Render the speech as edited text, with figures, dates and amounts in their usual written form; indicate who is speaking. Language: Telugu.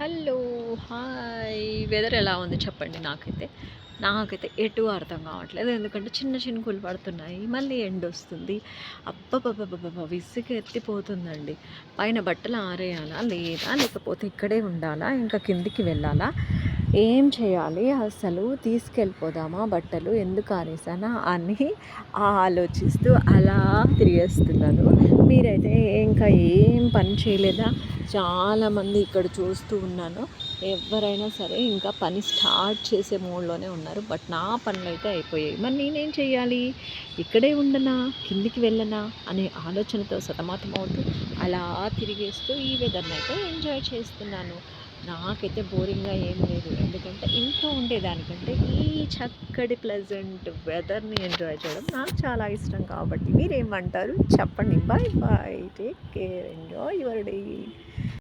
Speaker 1: హలో! హాయ్! వెదర్ ఎలా ఉంది చెప్పండి నాకైతే? నాకైతే ఎటూ అర్థం కావట్లేదు. ఎందుకంటే చిన్న చినుకులు పడుతున్నాయి. మళ్ళీ ఎండొస్తుంది. అబ్బబ్బబ్బబ్బబ్బా! విసుగెత్తిపోతుందండి. పైన బట్టలు ఆరేయాలా? లేదా? లేకపోతే ఇక్కడే ఉండాలా? ఇంకా కిందికి వెళ్ళాలా? ఏం చేయాలి అసలు? తీసుకెళ్ళిపోదామా బట్టలు? ఎందుకు ఆరేసానా? అని ఆలోచిస్తూ అలా తిరిగేస్తున్నాను. మీరైతే ఇంకా ఏం పని చేయలేదా? చాలామంది ఇక్కడ చూస్తూ ఉన్నాను. ఎవరైనా సరే ఇంకా పని స్టార్ట్ చేసే మూడ్‌లోనే ఉన్నారు. బట్ నా పనులైతే అయిపోయాయి. మరి నేనేం చేయాలి? ఇక్కడే ఉండనా? కిందికి వెళ్ళనా? అనే ఆలోచనతో సతమతమవుతూ అలా తిరిగేస్తూ ఈ వెదర్‌నైతే ఎంజాయ్ చేస్తున్నాను. నాకైతే బోరింగ్‌గా ఏం లేదు. ఎందుకంటే ఇంట్లో ఉండేదానికంటే ఈ చక్కటి ప్లెజెంట్ వెదర్‌ని ఎంజాయ్ చేయడం నాకు చాలా ఇష్టం కాబట్టి మీరేమంటారు? చెప్పండి. Bye bye. Take care. Enjoy your day.